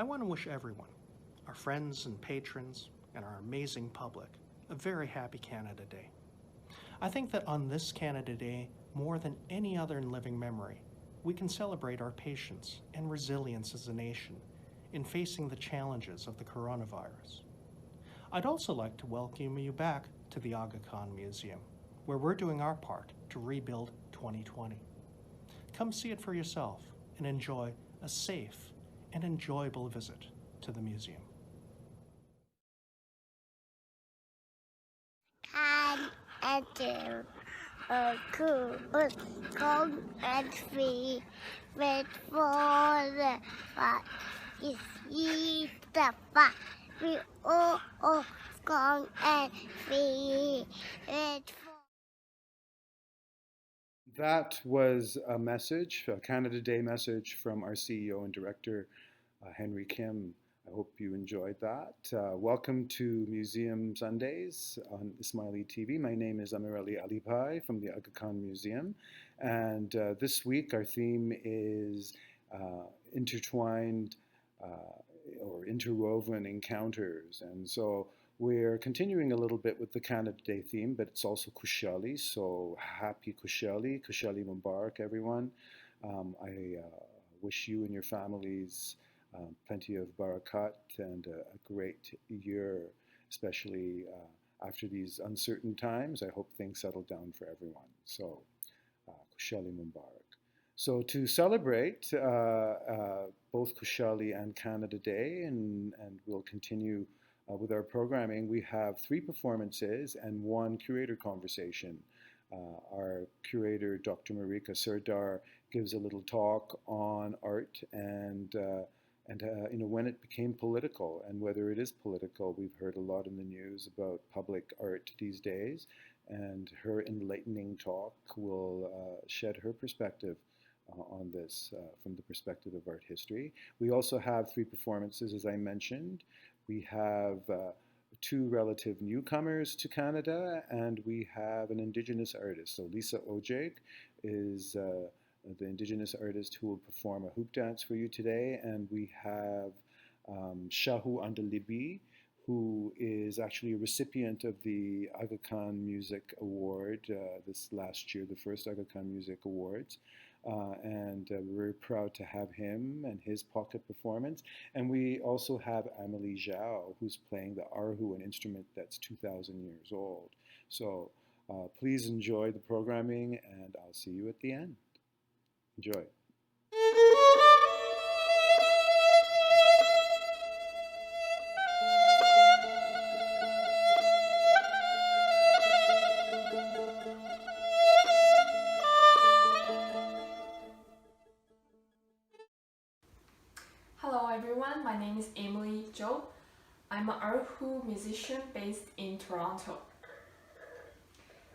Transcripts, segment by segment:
I want to wish everyone, our friends and patrons, and our amazing public, a very happy Canada Day. I think that on this Canada Day, more than any other in living memory, we can celebrate our patience and resilience as a nation in facing the challenges of the coronavirus. I'd also like to welcome you back to the Aga Khan Museum, where we're doing our part to rebuild 2020. Come see it for yourself and enjoy a safe and enjoyable visit to the museum. Can enter a cool strong and free with for the fat is eat the fat. We all strong and free with That was a message, a Canada Day message from our CEO and director, Henry Kim. I hope you enjoyed that. Welcome to Museum Sundays on Ismaili TV. My name is Amirali Alipai from the Aga Khan Museum. And this week our theme is intertwined or interwoven encounters. And so we're continuing a little bit with the Canada Day theme, but it's also Kushali. So happy Kushali, Kushali Mubarak, everyone. I wish you and your families plenty of barakat and a great year, especially after these uncertain times. I hope things settle down for everyone. So, Kushali Mubarak. So to celebrate both Kushali and Canada Day, and we'll continue with our programming, we have 3 performances and 1 curator conversation. Our curator, Dr. Marika Serdar, gives a little talk on art and when it became political and whether it is political. We've heard a lot in the news about public art these days, and her enlightening talk will shed her perspective on this from the perspective of art history. We also have 3 performances, as I mentioned. We have 2 relative newcomers to Canada, and we have an Indigenous artist. So Lisa Ojeg is the Indigenous artist who will perform a hoop dance for you today, and we have Shahu Andalibi, who is actually a recipient of the Aga Khan Music Award this last year, the first Aga Khan Music Awards. And we're very proud to have him and his pocket performance. And we also have Amelie Zhao, who's playing the erhu, an instrument that's 2,000 years old. So please enjoy the programming, and I'll see you at the end. Enjoy. Hello everyone, my name is Emily Zhou. I'm an erhu musician based in Toronto.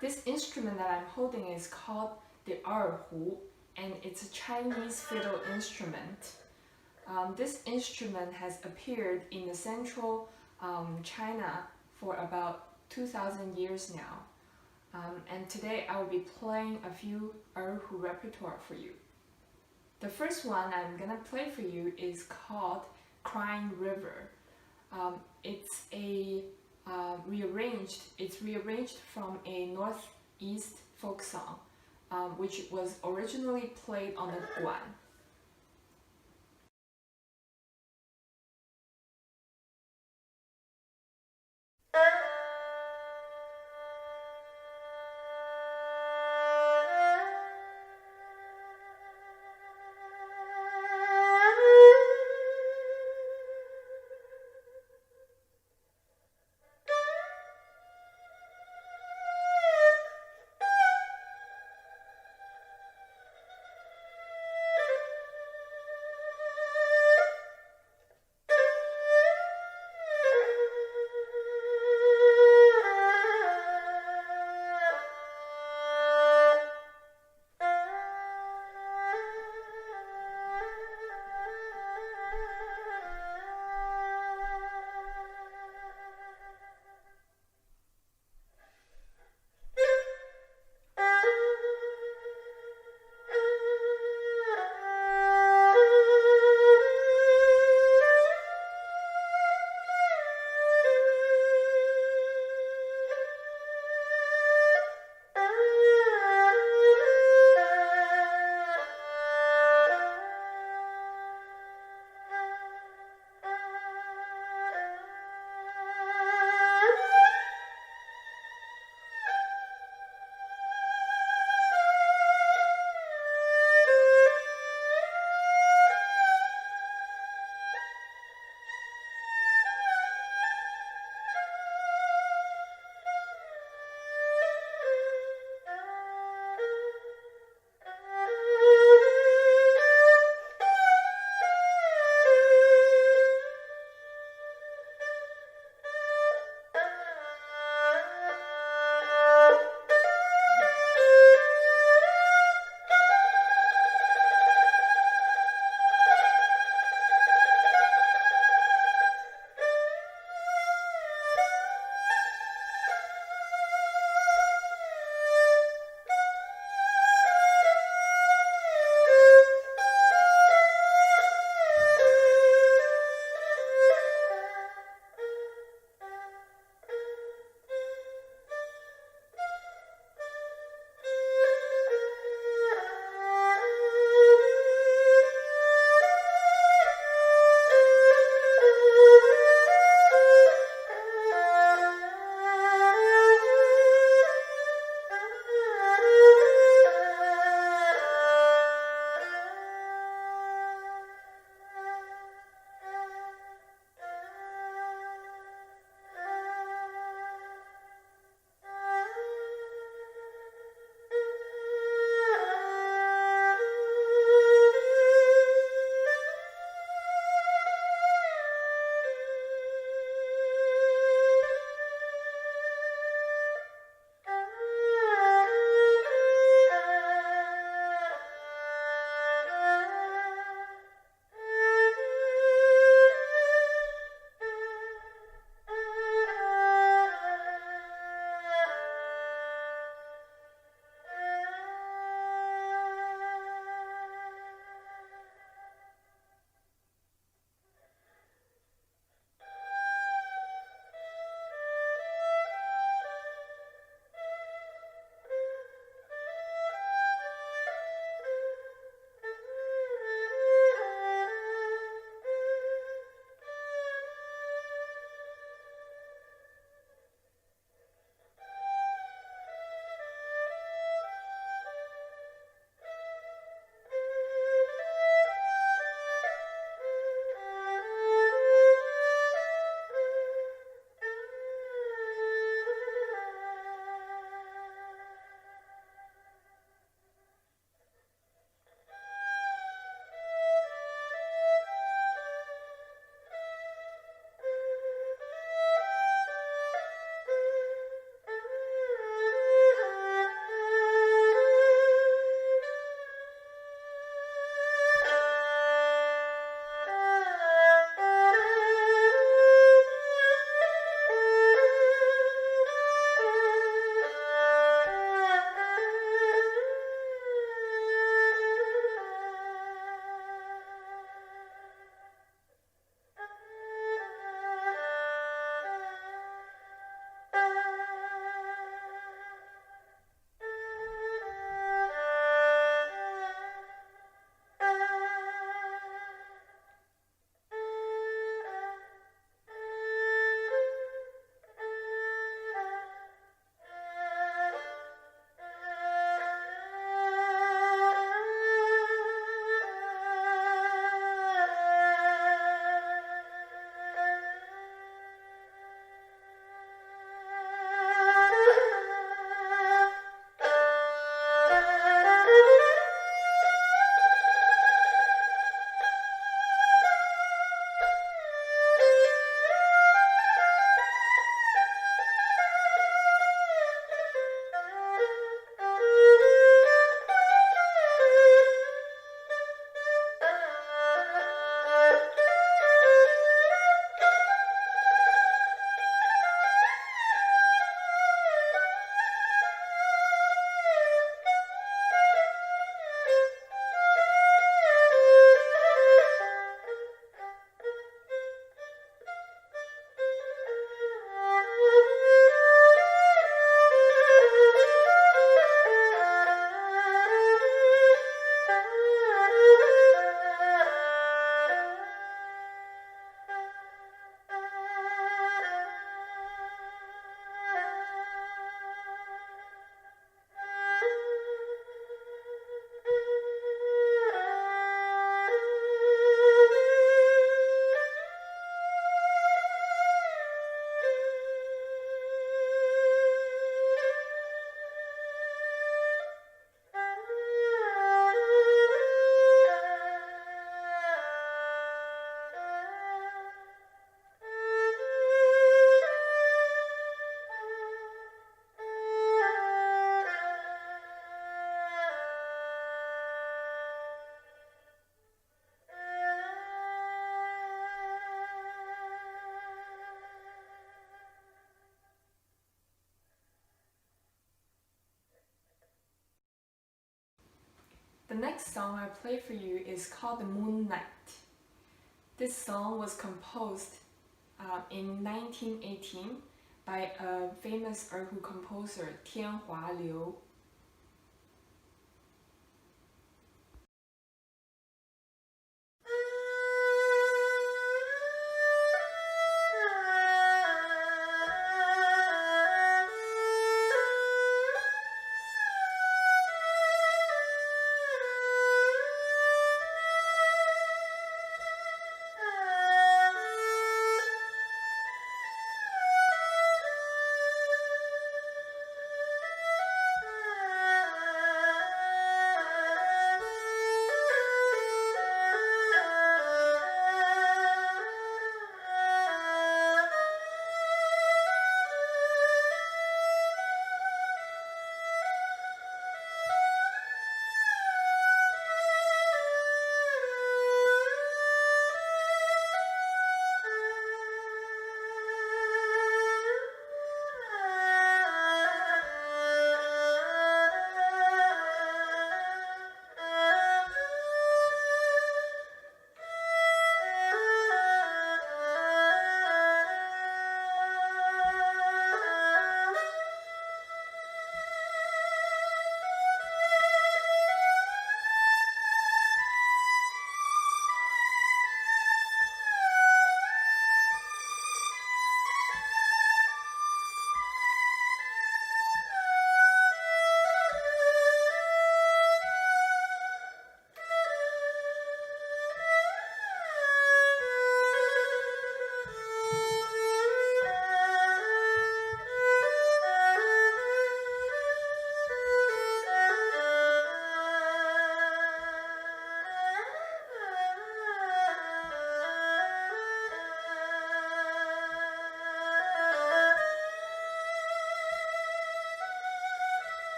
This instrument that I'm holding is called the erhu, and it's a Chinese fiddle instrument. This instrument has appeared in the central China for about 2,000 years now. And today I will be playing a few erhu repertoire for you. The first one I'm gonna play for you is called Crying River. It's rearranged from a northeast folk song, which was originally played on the guan. next song I play for you is called The Moonlight. This song was composed in 1918 by a famous erhu composer, Tianhua Liu.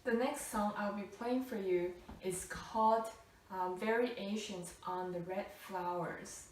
The next song I'll be playing for you is called Variations on the Red Flowers.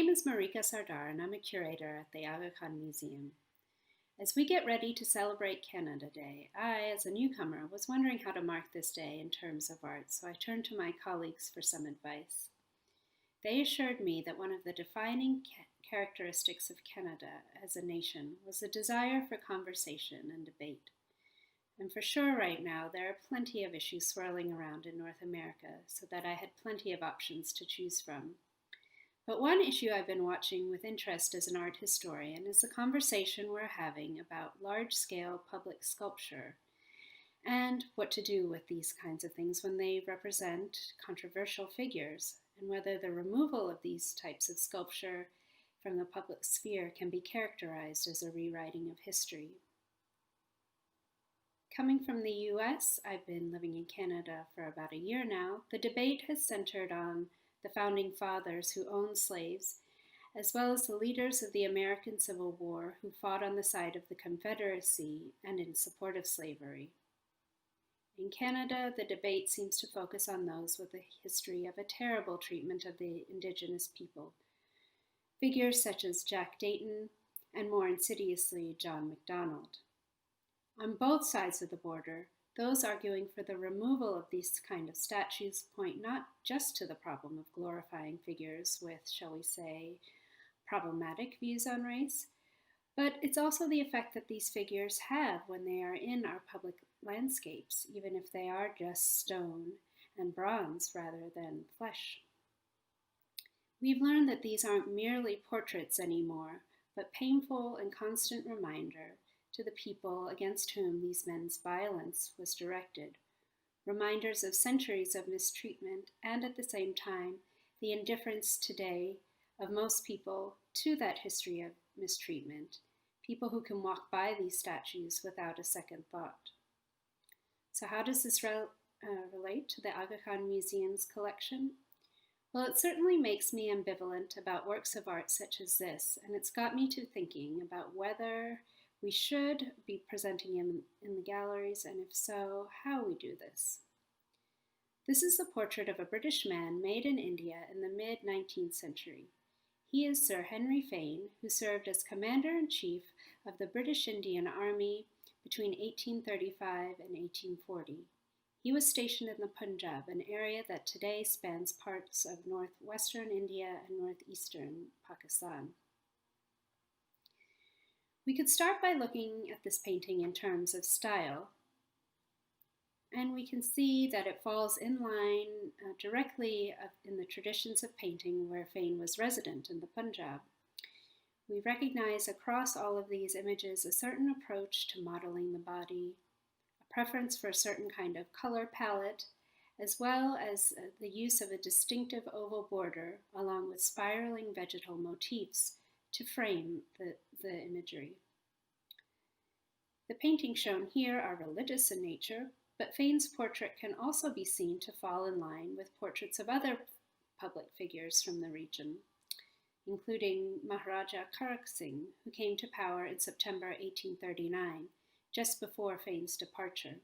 name is Marika Sardar, and I'm a curator at the Aga Khan Museum. As we get ready to celebrate Canada Day, I, as a newcomer, was wondering how to mark this day in terms of art, so I turned to my colleagues for some advice. They assured me that one of the defining characteristics of Canada as a nation was a desire for conversation and debate. And for sure right now, there are plenty of issues swirling around in North America, so that I had plenty of options to choose from. But one issue I've been watching with interest as an art historian is the conversation we're having about large-scale public sculpture and what to do with these kinds of things when they represent controversial figures, and whether the removal of these types of sculpture from the public sphere can be characterized as a rewriting of history. Coming from the US, I've been living in Canada for about a year now. The debate has centered on the founding fathers who owned slaves, as well as the leaders of the American Civil War who fought on the side of the Confederacy and in support of slavery. In Canada, the debate seems to focus on those with a history of a terrible treatment of the Indigenous people, figures such as Jack Dayton and, more insidiously, John Macdonald. On both sides of the border, those arguing for the removal of these kind of statues point not just to the problem of glorifying figures with, shall we say, problematic views on race, but it's also the effect that these figures have when they are in our public landscapes, even if they are just stone and bronze rather than flesh. We've learned that these aren't merely portraits anymore, but painful and constant reminder to the people against whom these men's violence was directed, reminders of centuries of mistreatment, and at the same time, the indifference today of most people to that history of mistreatment, people who can walk by these statues without a second thought. So how does this relate to the Aga Khan Museum's collection? Well, it certainly makes me ambivalent about works of art such as this, and it's got me to thinking about whether we should be presenting him in the galleries, and if so, how we do this. This is the portrait of a British man made in India in the mid-19th century. He is Sir Henry Fane, who served as Commander-in-Chief of the British Indian Army between 1835 and 1840. He was stationed in the Punjab, an area that today spans parts of northwestern India and northeastern Pakistan. We could start by looking at this painting in terms of style, and we can see that it falls in line directly in the traditions of painting where Fane was resident in the Punjab. We recognize across all of these images a certain approach to modeling the body, a preference for a certain kind of color palette, as well as the use of a distinctive oval border along with spiraling vegetal motifs to frame the imagery. The paintings shown here are religious in nature, but Fane's portrait can also be seen to fall in line with portraits of other public figures from the region, including Maharaja Karak Singh, who came to power in September 1839, just before Fane's departure.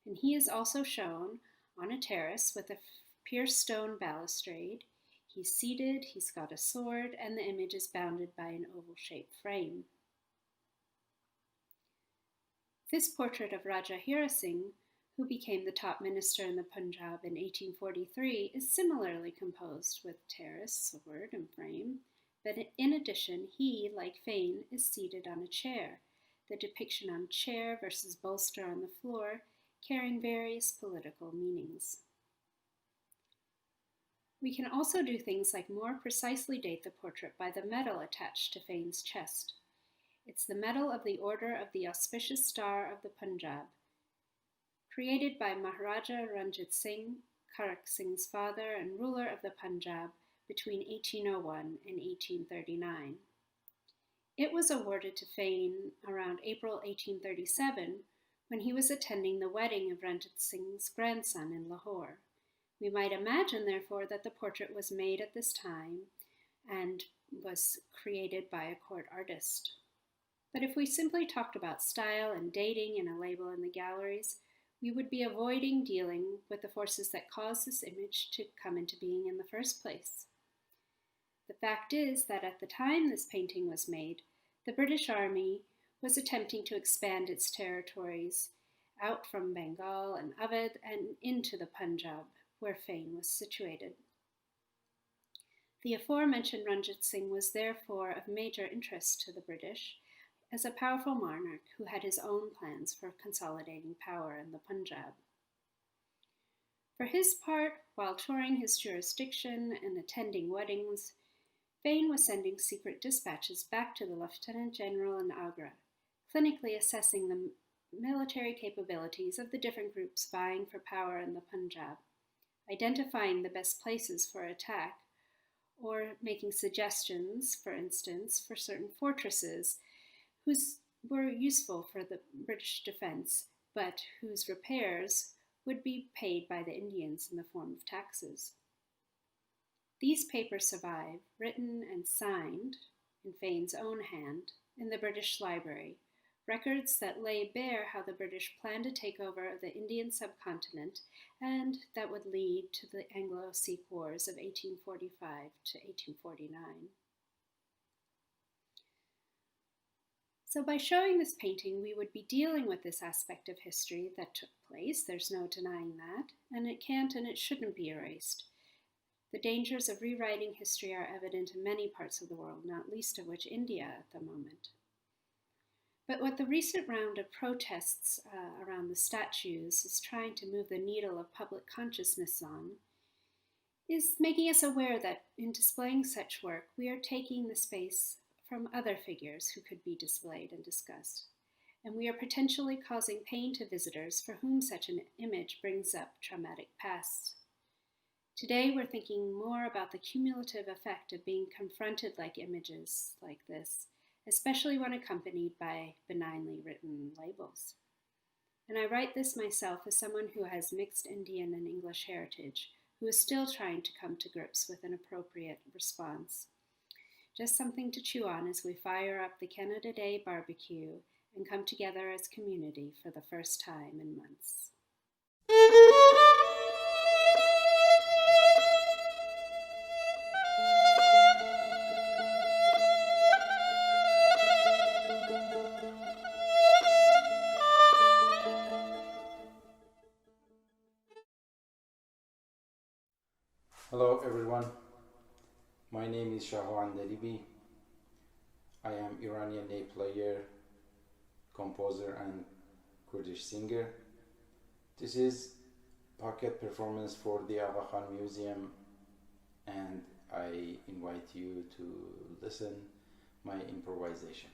And he is also shown on a terrace with a pierced stone balustrade. He's seated, he's got a sword, and the image is bounded by an oval-shaped frame. This portrait of Raja Hira Singh, who became the top minister in the Punjab in 1843, is similarly composed with terrace, sword, and frame, but in addition, he, like Fane, is seated on a chair, the depiction on chair versus bolster on the floor, carrying various political meanings. We can also do things like more precisely date the portrait by the medal attached to Fane's chest. It's the Medal of the Order of the Auspicious Star of the Punjab, created by Maharaja Ranjit Singh, Karak Singh's father and ruler of the Punjab between 1801 and 1839. It was awarded to Fane around April 1837 when he was attending the wedding of Ranjit Singh's grandson in Lahore. We might imagine, therefore, that the portrait was made at this time and was created by a court artist. But if we simply talked about style and dating in a label in the galleries, we would be avoiding dealing with the forces that caused this image to come into being in the first place. The fact is that at the time this painting was made, the British Army was attempting to expand its territories out from Bengal and Awadh and into the Punjab, where Fane was situated. The aforementioned Ranjit Singh was therefore of major interest to the British as a powerful monarch who had his own plans for consolidating power in the Punjab. For his part, while touring his jurisdiction and attending weddings, Fane was sending secret dispatches back to the Lieutenant General in Agra, clinically assessing the military capabilities of the different groups vying for power in the Punjab, identifying the best places for attack, or making suggestions, for instance, for certain fortresses whose were useful for the British defense, but whose repairs would be paid by the Indians in the form of taxes. These papers survive, written and signed, in Fane's own hand, in the British Library, records that lay bare how the British planned to take over the Indian subcontinent and that would lead to the Anglo-Sikh Wars of 1845 to 1849. So by showing this painting, we would be dealing with this aspect of history that took place. There's no denying that, and it can't and it shouldn't be erased. The dangers of rewriting history are evident in many parts of the world, not least of which India at the moment. But what the recent round of protests around the statues is trying to move the needle of public consciousness on is making us aware that in displaying such work, we are taking the space from other figures who could be displayed and discussed. And we are potentially causing pain to visitors for whom such an image brings up traumatic pasts. Today, we're thinking more about the cumulative effect of being confronted like images like this, especially when accompanied by benignly written labels. And I write this myself as someone who has mixed Indian and English heritage, who is still trying to come to grips with an appropriate response. Just something to chew on as we fire up the Canada Day barbecue and come together as community for the first time in months. Hello everyone, my name is Shahan Dalibi. I am Iranian ney player, composer and Kurdish singer. This is pocket performance for the Aga Khan Museum and I invite you to listen my improvisation.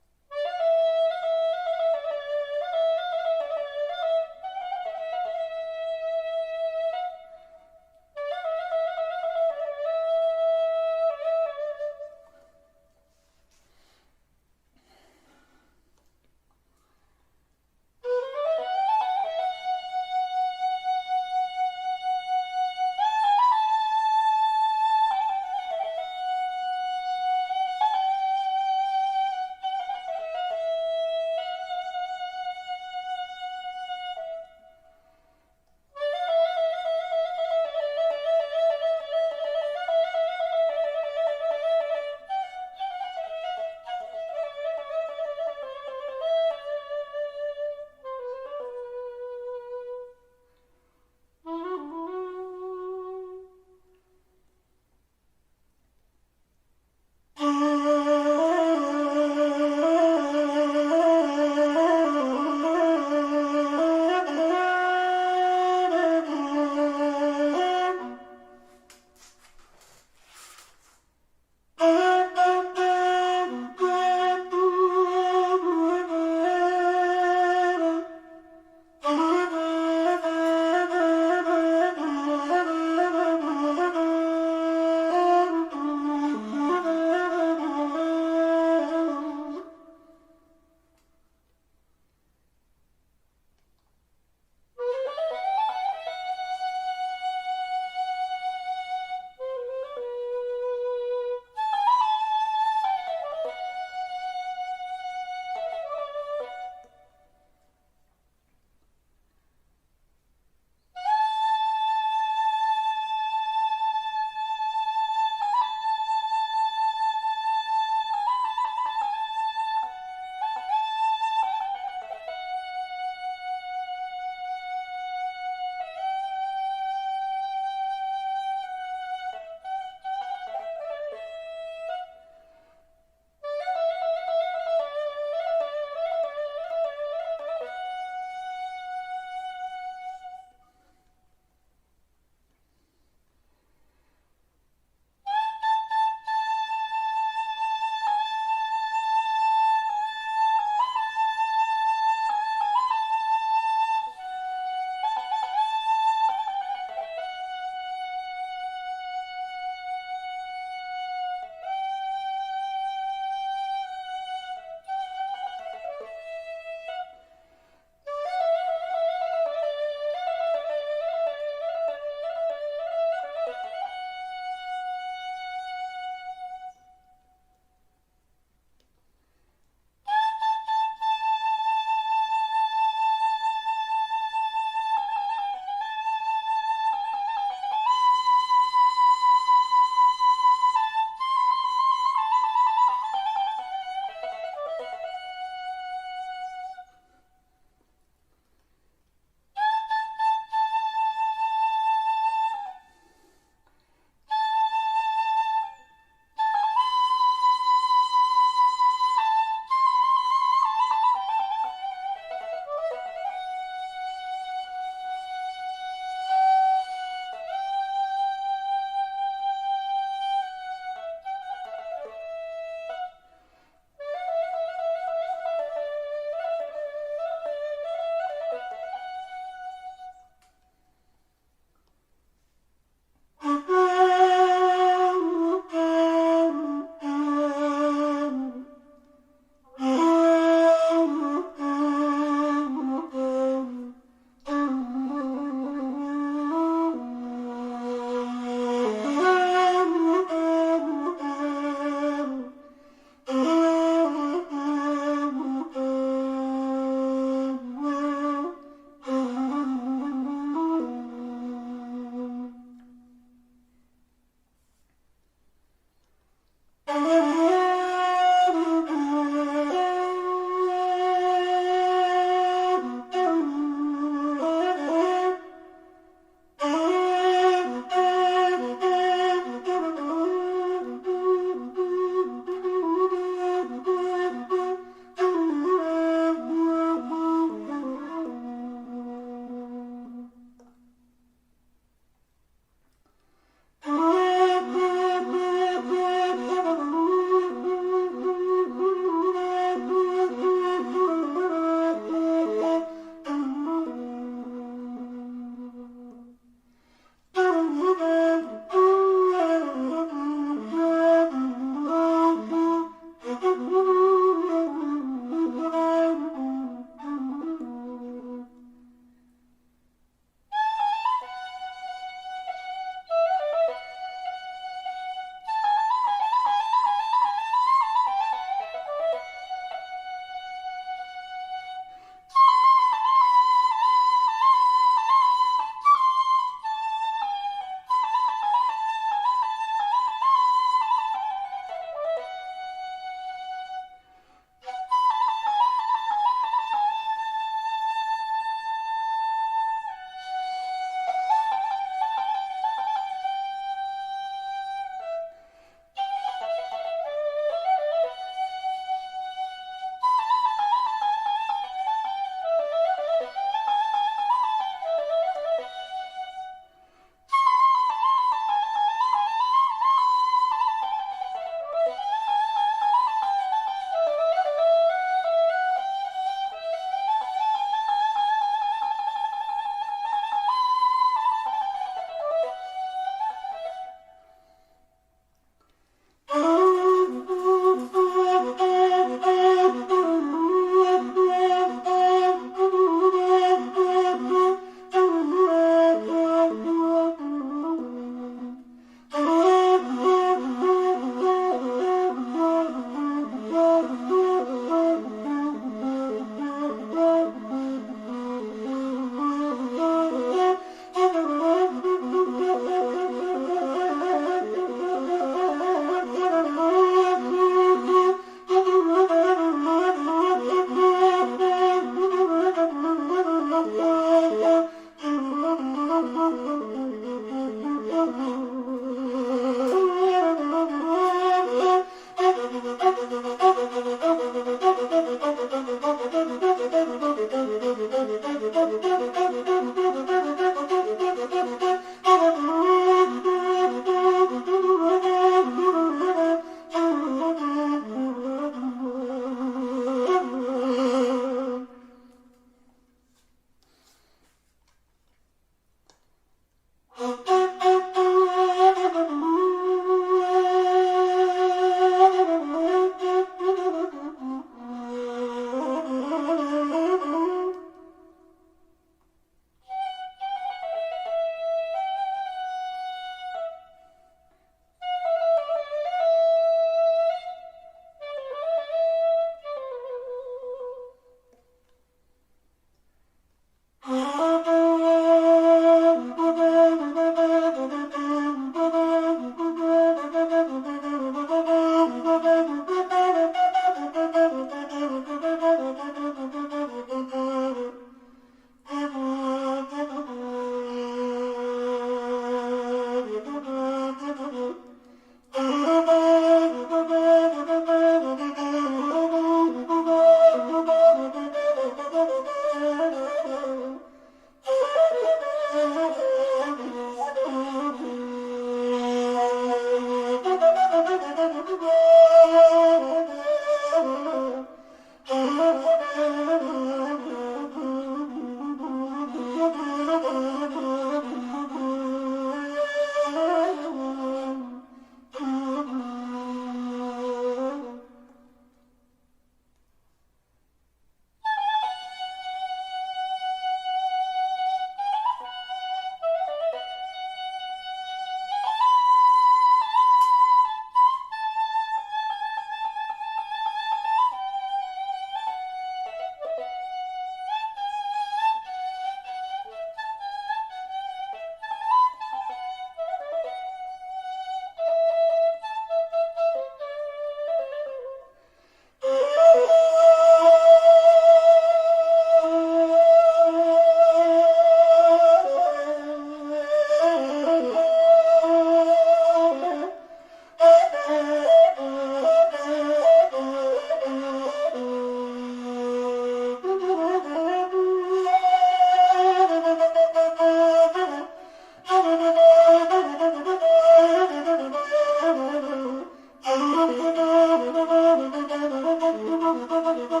ای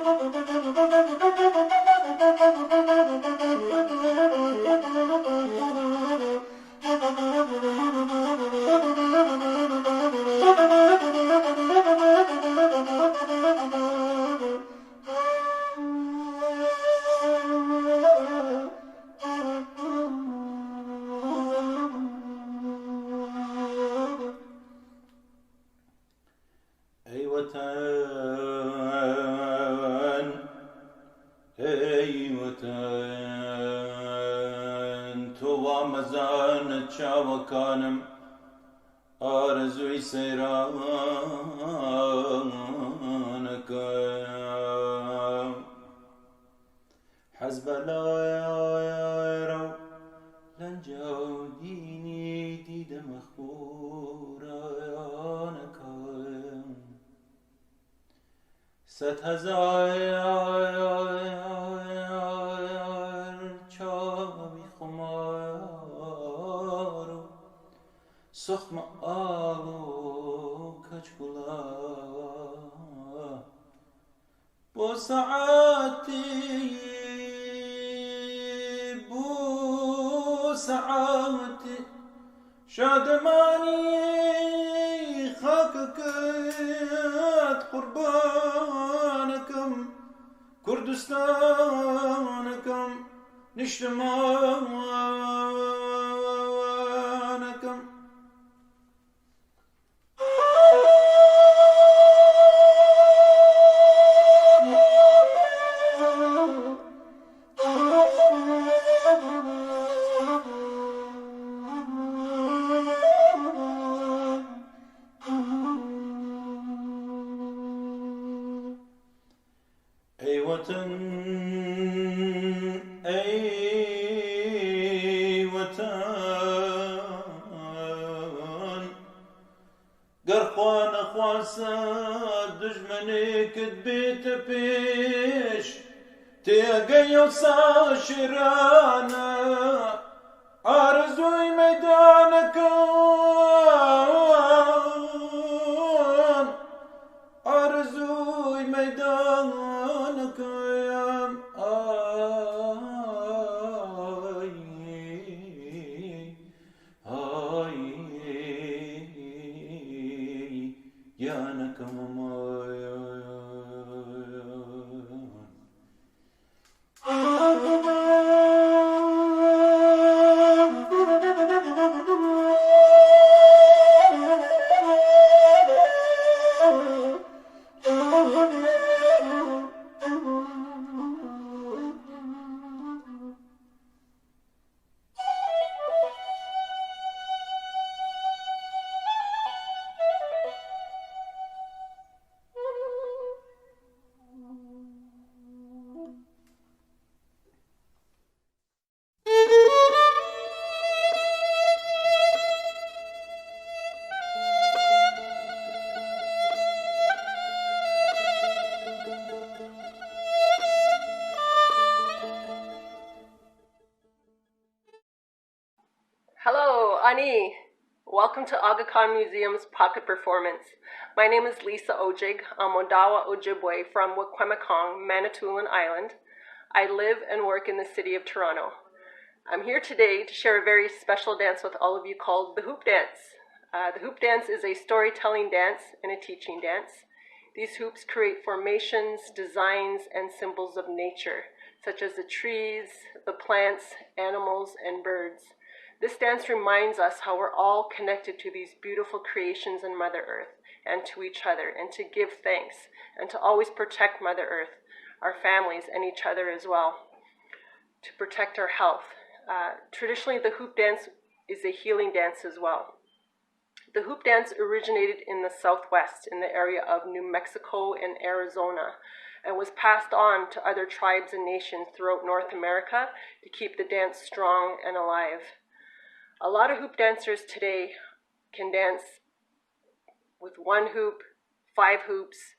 وطن ای وطن تو با مزان چاوکانم آرزوی سیرانکم حزب الله رو لنجا دینی دید مخبورانکم 100,000 چاوی خمار و سخم آب و کچکلا بو ساعتی شادمانی خاککت قربانکم کردستانکم نشتمانکم ای وطن ای وطن گر خوا نخواسد دژمنی کت بیت پیش تێگەی و ساشرانە ئارزووی مەیدانەکەم ئارزووی مەیدانەکەم ئای گیانەکەم Hello, Ani. Welcome to Aga Khan Museum's pocket performance. My name is Lisa Ojig. I'm Odawa Ojibwe from Wikwemekong, Manitoulin Island. I live and work in the city of Toronto. I'm here today to share a very special dance with all of you called the Hoop Dance. The Hoop Dance is a storytelling dance and a teaching dance. These hoops create formations, designs, and symbols of nature, such as the trees, the plants, animals, and birds. This dance reminds us how we're all connected to these beautiful creations in Mother Earth and to each other, and to give thanks, and to always protect Mother Earth, our families, and each other as well, to protect our health. Traditionally, the hoop dance is a healing dance as well. The hoop dance originated in the Southwest, in the area of New Mexico and Arizona, and was passed on to other tribes and nations throughout North America to keep the dance strong and alive. A lot of hoop dancers today can dance with 1 hoop, 5 hoops,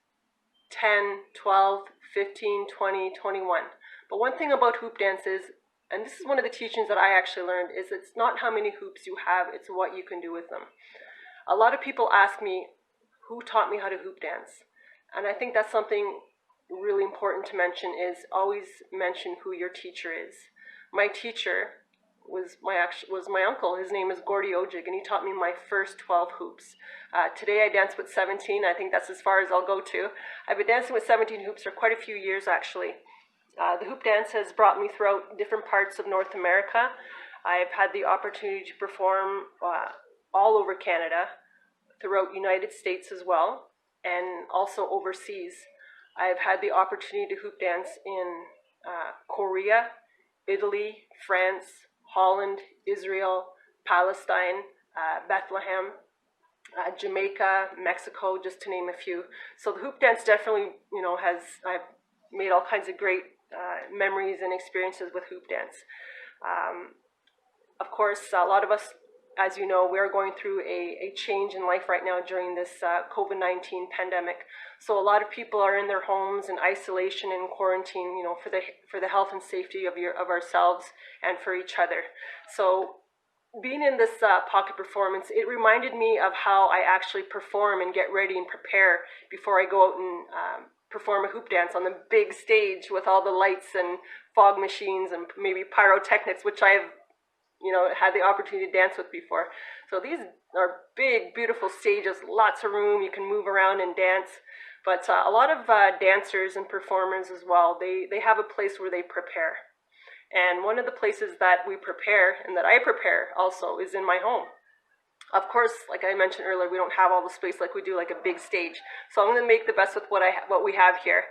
10, 12, 15, 20, 21. But one thing about hoop dance is, and this is one of the teachings that I actually learned, is it's not how many hoops you have, it's what you can do with them. A lot of people ask me, who taught me how to hoop dance? And I think that's something really important to mention is always mention who your teacher is. My teacher was my uncle. His name is Gordy Ojig, and he taught me my first 12 hoops. Today I dance with 17. I think that's as far as I'll go to. I've been dancing with 17 hoops for quite a few years, actually. The hoop dance has brought me throughout different parts of North America. I've had the opportunity to perform all over Canada, throughout United States as well, and also overseas. I've had the opportunity to hoop dance in Korea, Italy, France, Holland, Israel, Palestine, Bethlehem, Jamaica, Mexico, just to name a few. So the hoop dance definitely, I've made all kinds of great memories and experiences with hoop dance. Of course, a lot of us, as you know, we're going through a change in life right now during this COVID-19 pandemic. So a lot of people are in their homes in isolation and quarantine, for the health and safety of ourselves and for each other. So being in this pocket performance, it reminded me of how I actually perform and get ready and prepare before I go out and perform a hoop dance on the big stage with all the lights and fog machines and maybe pyrotechnics, which I've had the opportunity to dance with before. So these are big, beautiful stages, lots of room, you can move around and dance. But a lot of dancers and performers as well, they have a place where they prepare. And one of the places that we prepare, and that I prepare also, is in my home. Of course, like I mentioned earlier, we don't have all the space like we do like a big stage. So I'm going to make the best with what we have here.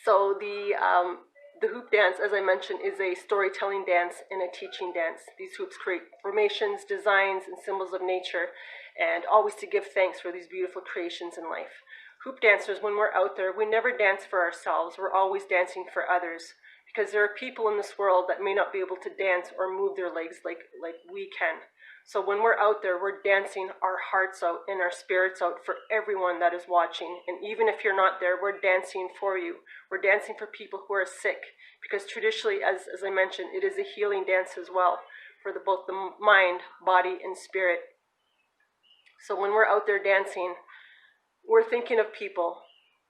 So the hoop dance, as I mentioned, is a storytelling dance and a teaching dance. These hoops create formations, designs, and symbols of nature, and always to give thanks for these beautiful creations in life. Hoop dancers, when we're out there, we never dance for ourselves. We're always dancing for others, because there are people in this world that may not be able to dance or move their legs like we can. So when we're out there, we're dancing our hearts out and our spirits out for everyone that is watching. And even if you're not there, we're dancing for you. We're dancing for people who are sick, because traditionally, as I mentioned, it is a healing dance as well for both the mind, body, and spirit. So when we're out there dancing, we're thinking of people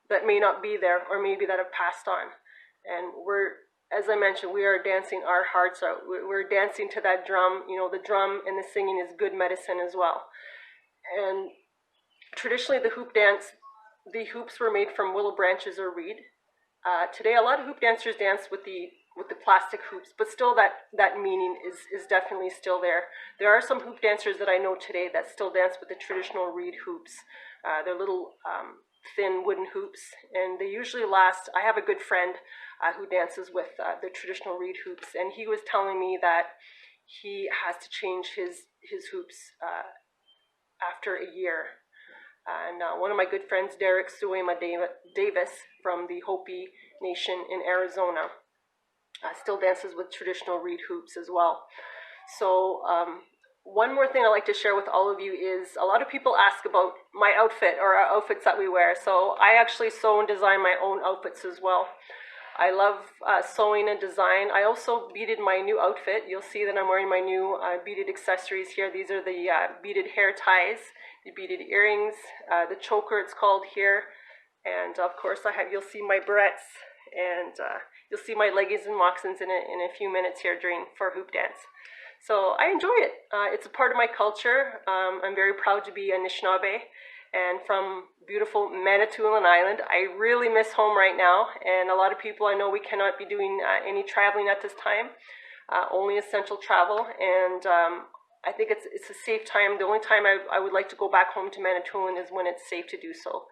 that may not be there or maybe that have passed on. And as I mentioned, we are dancing our hearts out. We're dancing to that drum. The drum and the singing is good medicine as well. And traditionally, the hoop dance, the hoops were made from willow branches or reed. Today, a lot of hoop dancers dance with the plastic hoops, but still that meaning is definitely still there. There are some hoop dancers that I know today that still dance with the traditional reed hoops. They're little thin wooden hoops, and they usually last. I have a good friend who dances with the traditional reed hoops, and he was telling me that he has to change his hoops after a year. And one of my good friends, Derek Suema Davis from the Hopi Nation in Arizona, still dances with traditional reed hoops as well. So one more thing I'd like to share with all of you is a lot of people ask about my outfit or our outfits that we wear. So I actually sew and design my own outfits as well. I love sewing and design. I also beaded my new outfit. You'll see that I'm wearing my new beaded accessories here. These are the beaded hair ties, the beaded earrings, the choker it's called here. And of course you'll see my barrettes, and you'll see my leggings and moccasins in a few minutes here for hoop dance. So I enjoy it. It's a part of my culture. I'm very proud to be Anishinaabe and from beautiful Manitoulin Island. I really miss home right now, and a lot of people, I know we cannot be doing any traveling at this time, only essential travel, and I think it's a safe time. The only time I would like to go back home to Manitoulin is when it's safe to do so,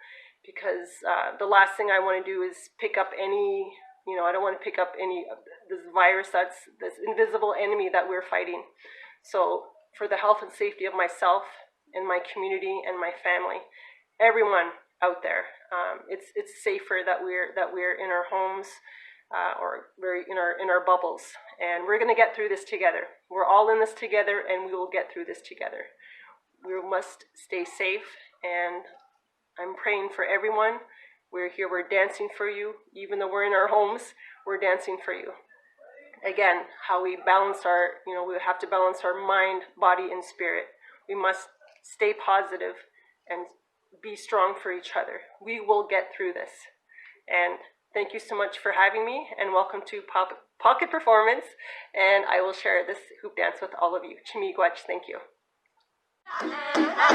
because the last thing I want to do is pick up any, I don't want to pick up any of this virus, this invisible enemy that we're fighting. So for the health and safety of myself and my community and my family, everyone out there, it's safer that we're in our homes or we're in our bubbles, and we're going to get through this together. We're all in this together, and we will get through this together. We must stay safe, and I'm praying for everyone. We're here, we're dancing for you. Even though we're in our homes, we're dancing for you. Again, how we balance we have to balance our mind, body, and spirit. We must stay positive and be strong for each other. We will get through this. And thank you so much for having me, and welcome to Pocket Performance. And I will share this hoop dance with all of you. Chimigwach, thank you. Thank you.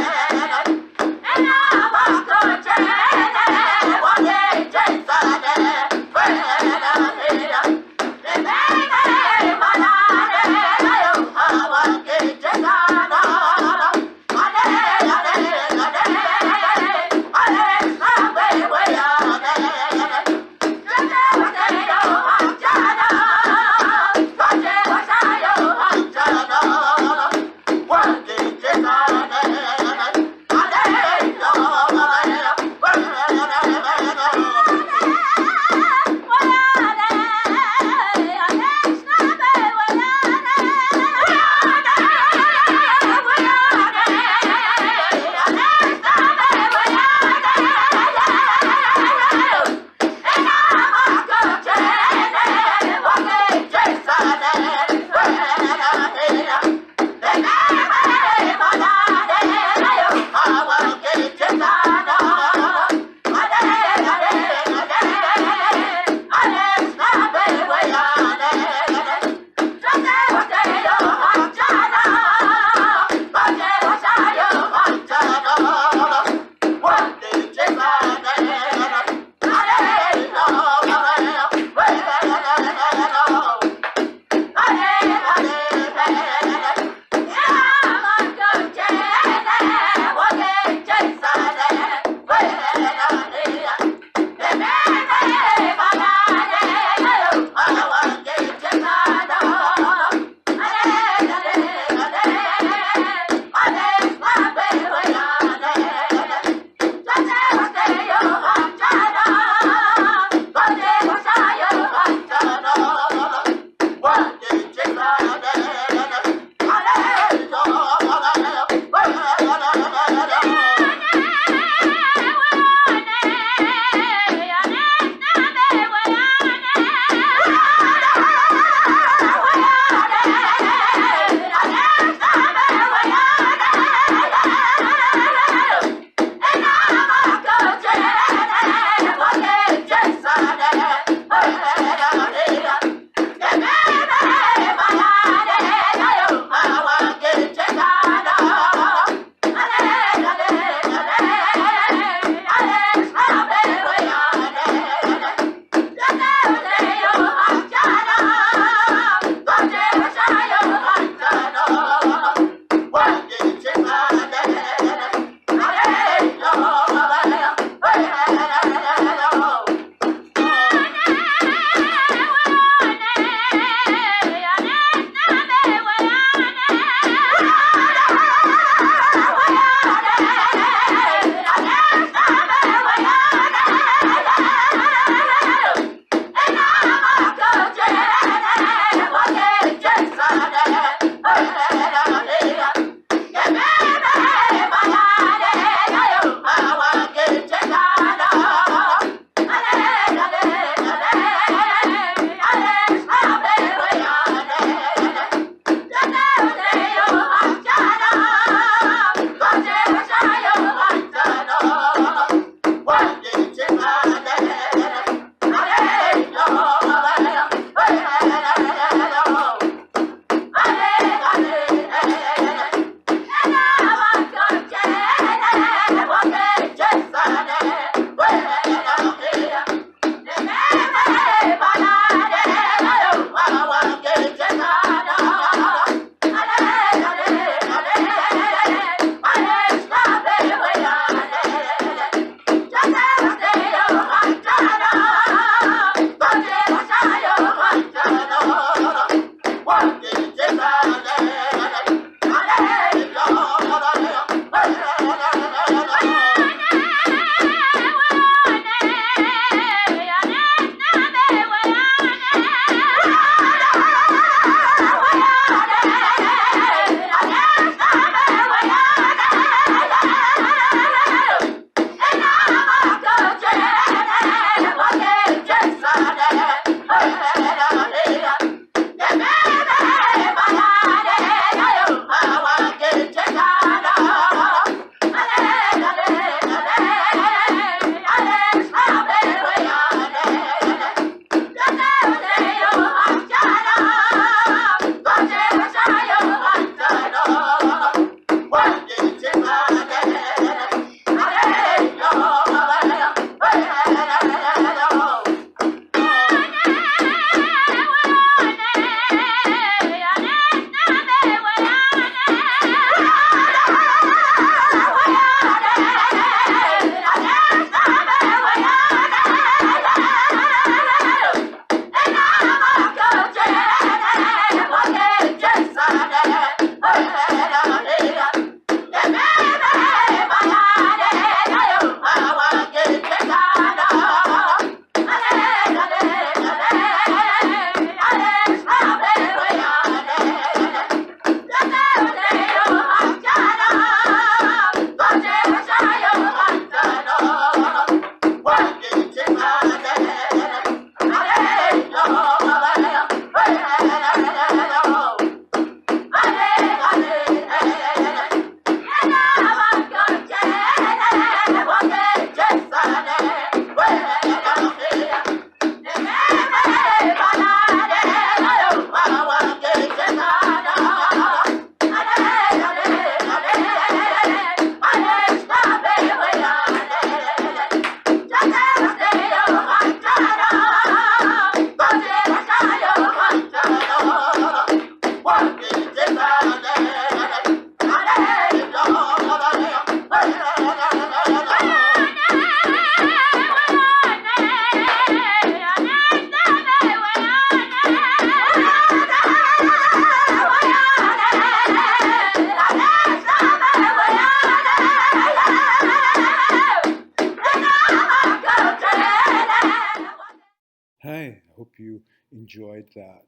Hi, I hope you enjoyed that.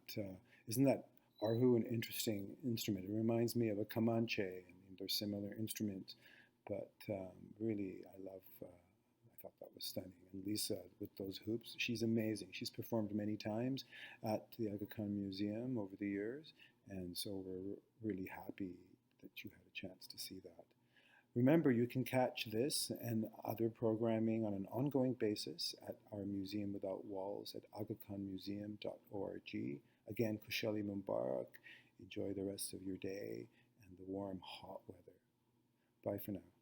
Isn't that arhu an interesting instrument? It reminds me of a Comanche. I mean, they're similar instruments, but really, I thought that was stunning. And Lisa, with those hoops, she's amazing. She's performed many times at the Aga Khan Museum over the years, and so we're really happy that you had a chance to see that. Remember, you can catch this and other programming on an ongoing basis at our Museum Without Walls at agakhanmuseum.org. Again, Kushali Mubarak. Enjoy the rest of your day and the warm, hot weather. Bye for now.